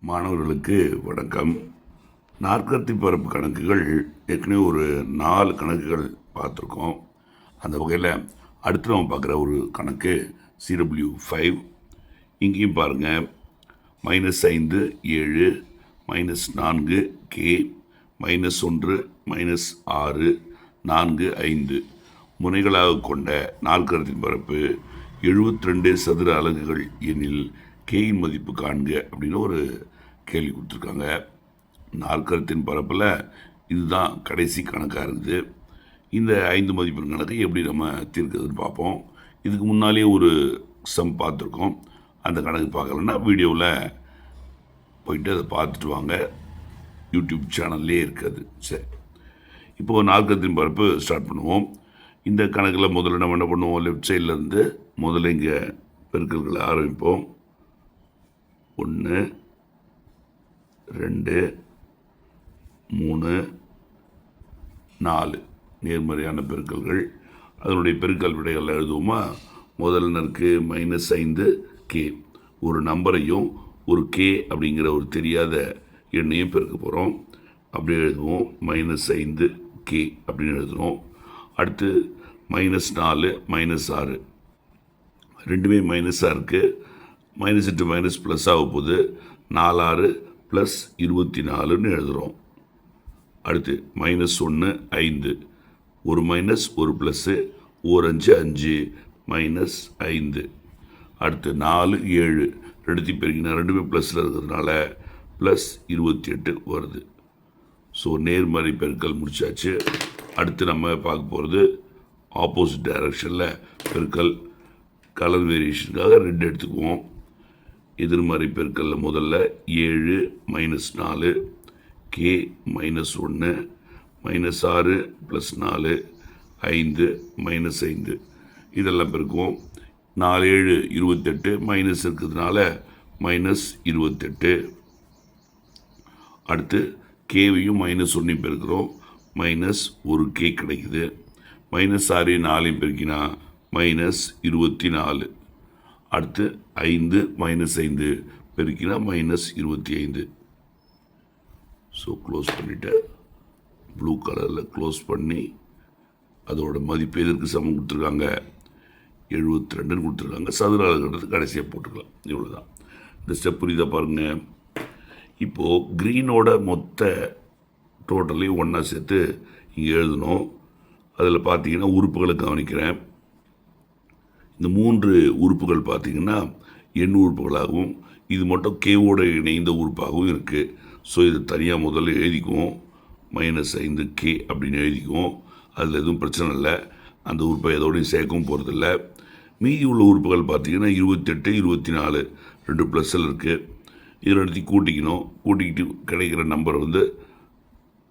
மாணவர்களுக்கு வணக்கம். நாற்கரத்தி பரப்பு கணக்குகள் ஏற்கனவே ஒரு 4 கணக்குகள் பார்த்துருக்கோம். அந்த வகையில் அடுத்து நம்ம பார்க்குற ஒரு கணக்கு CW5. இங்கேயும் பாருங்கள், -5 7 -4 K -1 -6 4 5 முனைகளாக கொண்ட நாற்கரத்தின் பரப்பு 72 சதுர அலகுகள் எனில் கேயின் மதிப்பு காண்க அப்படின்னு ஒரு கேள்வி கொடுத்துருக்காங்க. நாற்கரத்தின் பரப்பில் இதுதான் கடைசி கணக்காக இருக்குது. இந்த 5 மதிப்பெண் கணக்கை எப்படி நம்ம தீர்க்கிறதுன்னு பார்ப்போம். இதுக்கு முன்னாலே ஒரு சம் பார்த்துருக்கோம். அந்த கணக்கு பார்க்கலன்னா வீடியோவில் போயிட்டு அதை பார்த்துட்டு வாங்க, யூடியூப் சேனல்லே இருக்குது. சரி, இப்போது நாற்கரத்தின் பரப்பு ஸ்டார்ட் பண்ணுவோம். இந்த கணக்கில் முதல்ல நம்ம என்ன பண்ணுவோம், லெஃப்ட் சைட்லேருந்து முதல்ல இங்கே பெருக்கல்களை ஆரம்பிப்போம். 1 2 3 4 நேர்மறையான பெருக்கல்கள். அதனுடைய பெருக்கல் விடைகள் எழுதுவோமா? முதல்னருக்கு -5 K, ஒரு நம்பரையும் ஒரு K அப்படிங்கிற ஒரு தெரியாத எண்ணையும் பெருக்க போகிறோம். அப்படி எழுதுவோம், -5 K அப்படின்னு எழுதுகிறோம். அடுத்து -4 -6, ரெண்டுமே மைனஸாக இருக்குது. -8 மைனஸ் ப்ளஸ் ஆக போகுது. 4 + 24ன்னு எழுதுகிறோம். அடுத்து -1 5, ஒரு மைனஸ் ஒரு ப்ளஸ்ஸு, 5 5 -5. அடுத்து 4 7, ரெண்டுத்தையும் பெருக்கினா ரெண்டுமே ப்ளஸில் இருக்கிறதுனால +28 வருது. ஸோ நேர்மறை பெருக்கல் முடிச்சாச்சு. அடுத்து நம்ம பார்க்க போகிறது ஆப்போசிட் டைரக்ஷனில் பெருக்கல். கலர் வேரியேஷனுக்காக ரெட் எடுத்துக்குவோம். எதிர்மறை பெருக்கல்ல முதல்ல 7 -4 K -1 -6 + 4 5 -5 இதெல்லாம் பெருக்குவோம். 4 7 28, மைனஸ் இருக்கிறதுனால -28. அடுத்து கேவையும் -1 பெருக்கிறோம், -1 K கிடைக்குது. -6 4 பெருக்கினா -24. அடுத்து 5 -5 பெருக்கினா -25. ஸோ க்ளோஸ் பண்ணிவிட்டு ப்ளூ கலரில் க்ளோஸ் பண்ணி அதோட மதிப்பு எதற்கு சமம் கொடுத்துருக்காங்க, 72ன்னு கொடுத்துருக்காங்க. சதுர அலகுன்றது கடைசியாக போட்டுக்கலாம். இவ்வளோ தான். இந்த ஸ்டெப் புரியுதா பாருங்கள். இப்போது க்ரீனோட மொத்த டோட்டலையும் ஒன்றா சேர்த்து இங்கே எழுதணும். அதில் பார்த்தீங்கன்னா உறுப்புகளை கவனிக்கிறேன். இந்த 3 உறுப்புகள் பார்த்திங்கன்னா எண் உறுப்புகளாகவும் இது மட்டும் கேவோட இணைந்த உறுப்பாகவும் இருக்குது. ஸோ இது தனியாக முதல்ல எழுதிக்குவோம். -5 K அப்படின்னு எழுதிக்குவோம். அதில் எதுவும் பிரச்சனை இல்லை. அந்த உறுப்பை எதோடையும் சேர்க்கவும் போகிறதில்ல. மீதி உள்ள உறுப்புகள் பார்த்திங்கன்னா 28 24 2 ப்ளஸில் இருக்குது. இது ரெண்டுத்தையும் கூட்டிக்கணும். கூட்டிக்கிட்டு கிடைக்கிற நம்பர்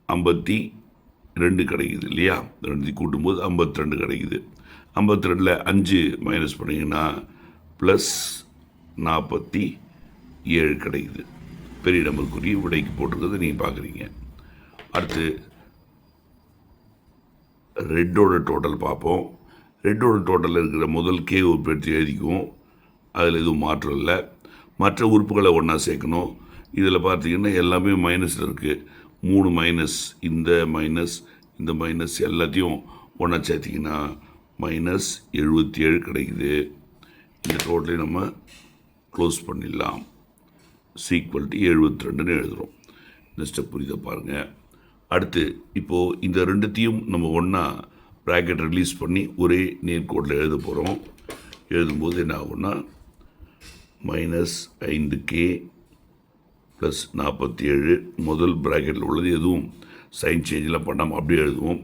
52 கிடைக்குது இல்லையா? ரெண்டுத்தையும் கூட்டும்போது 52 கிடைக்குது. 52ல் 5 மைனஸ் பண்ணிங்கன்னா +47 கிடைக்குது. பெரிய நம்பருக்குரிய விடைக்கு போட்டிருக்கிறத நீங்கள் பார்க்குறீங்க. அடுத்து ரெட்டோட டோட்டல் பார்ப்போம். ரெட்டோட டோட்டலில் இருக்கிற முதல் K உறுப்பு எடுத்து எழுதிக்குவோம். அதில் எதுவும் மாற்றம் இல்லை. மற்ற உறுப்புகளை ஒன்றா சேர்க்கணும். இதில் பார்த்தீங்கன்னா எல்லாமே மைனஸில் இருக்குது. 3 மைனஸ், இந்த மைனஸ் இந்த மைனஸ் எல்லாத்தையும் ஒன்றா சேர்த்திங்கன்னா -77 கிடைக்குது. இந்த டோட்டலை நம்ம க்ளோஸ் பண்ணிடலாம். =72ன்னு எழுதுகிறோம். இந்த ஸ்டெப் புரியுதா பாருங்கள். அடுத்து இப்போது இந்த ரெண்டுத்தையும் நம்ம ஒன்றா ப்ராக்கெட் ரிலீஸ் பண்ணி ஒரே நேர்கோட்டில் எழுத போகிறோம். எழுதும்போது என்ன ஆகும்னா -5 K + 47 முதல் ப்ராக்கெட்டில் உள்ளது எதுவும் சைன் சேஞ்செலாம் பண்ணாமல் அப்படியே எழுதுவோம்.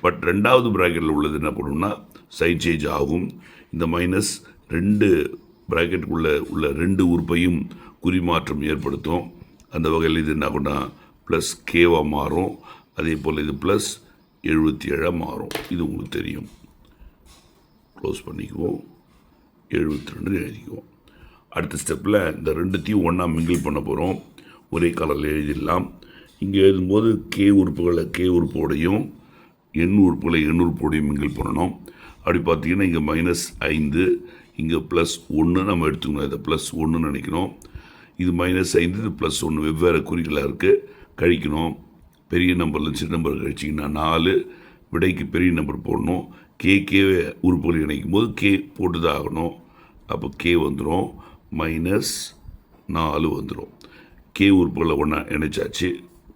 பட் ரெண்டாவது ப்ராக்கெட்டில் உள்ளது என்ன பண்ணுவோம்னா சைன் சேஞ்ச் ஆகும். இந்த -2 ப்ராக்கெட்டுக்குள்ளே உள்ள 2 உறுப்பையும் குறிமாற்றம் ஏற்படுத்தும். அந்த வகையில் இது என்ன ஆகும்னா +K மாறும். அதே போல் இது +77 மாறும். இது உங்களுக்கு தெரியும். க்ளோஸ் பண்ணிக்குவோம். 72 எழுதிக்குவோம். அடுத்த ஸ்டெப்பில் இந்த ரெண்டுத்தையும் ஒன்றா மிங்கிள் பண்ண போகிறோம். ஒரே கலரில் எழுதிடலாம். இங்கே எழுதும்போது K உறுப்புகளை K உறுப்போடையும் எண் உறுப்புகளை எண் உறுப்போடையும் மிங்கிள் பண்ணணும். அப்படி பார்த்தீங்கன்னா இங்கே -5, இங்கே +1 நம்ம எடுத்துக்கணும். இதை +1 நினைக்கணும். இது -5, இது +1 வெவ்வேறு குறிகளாக இருக்குது. கழிக்கணும். பெரிய நம்பரில் சின்ன நம்பர் கழிச்சிங்கன்னா 4, விடைக்கு பெரிய நம்பர் போடணும். கே உறுப்புகள் இணைக்கும் போது கே போட்டு தான் ஆகணும். அப்போ கே வந்துடும், -4 வந்துடும். கே உறுப்புகளை ஒன்றா இணைச்சாச்சு,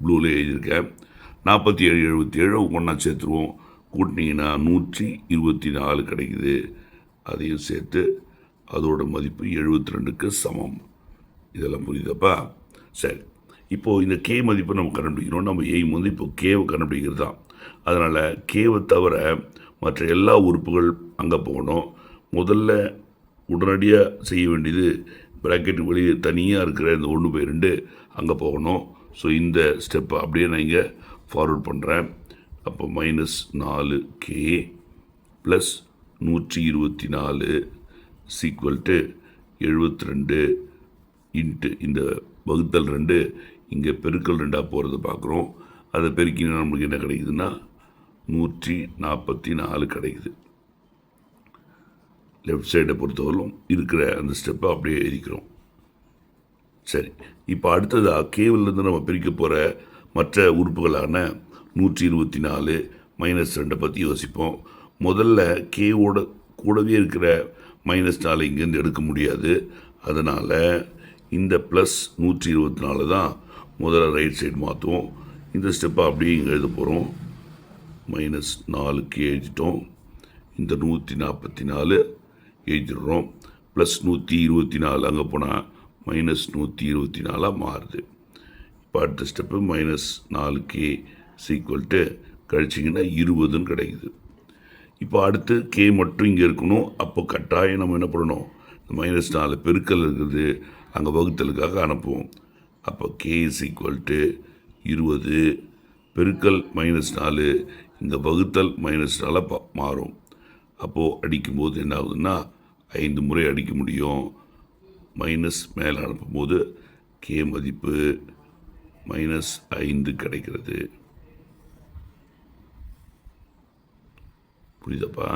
ப்ளூவில் எழுதியிருக்கேன். 47, 77 ஒன்றா சேர்த்துருவோம். கூட்டினீங்கன்னா 124 கிடைக்குது. அதையும் சேர்த்து அதோட மதிப்பு 72க்கு சமம். இதெல்லாம் புரியுதப்பா? சரி, இப்போது இந்த கே மதிப்பை நம்ம கண்டுபிடிக்கணும். நம்ம எய்ம் வந்து இப்போ கேவை கண்டுபிடிக்கிறது தான். அதனால் கேவை தவிர மற்ற எல்லா உறுப்புகள் அங்கே போகணும். முதல்ல உடனடியாக செய்ய வேண்டியது ப்ராக்கெட் வெளியே தனியாக இருக்கிற இந்த 1/2 அங்கே போகணும். ஸோ இந்த ஸ்டெப்பை அப்படியே நான் இங்கே ஃபார்வர்ட் பண்ணுறேன். அப்போ -4k ப்ளஸ் 124 = 72 இன்ட்டு இந்த வகுத்தல் 2 இங்கே பெருக்கல் 2 போகிறத பார்க்குறோம். அதை பெருக்கினா நம்மளுக்கு என்ன கிடைக்குதுன்னா 144 கிடைக்குது. லெஃப்ட் சைடை பொறுத்தவரையிலும் இருக்கிற அந்த ஸ்டெப்பை அப்படியே எழுதிக்கிறோம். சரி, இப்போ அடுத்ததாக கேவிலிருந்து நம்ம பிரிக்க போகிற மற்ற உறுப்புகளான 124 -2 பற்றி யோசிப்போம். முதல்ல கேவோட கூடவே இருக்கிற -4 இங்கேருந்து எடுக்க முடியாது. அதனால் இந்த +124 தான் முதல்ல ரைட் சைடு மாற்றுவோம். இந்த ஸ்டெப்பை அப்படியே இங்கே எழுத போகிறோம். -4k எழுதிட்டோம். இந்த 144 எழுதிடுறோம். +124 அங்கே போனால் -124 மாறுது. இப்போ அடுத்த ஸ்டெப்பு -4k = கழிச்சிங்கன்னா 20ன்னு கிடைக்குது. இப்போ அடுத்து கே மட்டும் இங்கே இருக்கணும். அப்போ கட்டாயம் நம்ம என்ன பண்ணணும், -4 பெருக்கல் இருக்குது அங்கே வகுத்தலுக்காக அனுப்புவோம். அப்போ k = 20 பெருக்கல் -4 இங்கே வகுத்தல் -4 மாறும். அப்போது அடிக்கும்போது என்ன ஆகுதுன்னா 5 முறை அடிக்க முடியும். மைனஸ் மேலே அனுப்பும்போது கே மதிப்பு -5 கிடைக்கிறது. புரியுதப்பா?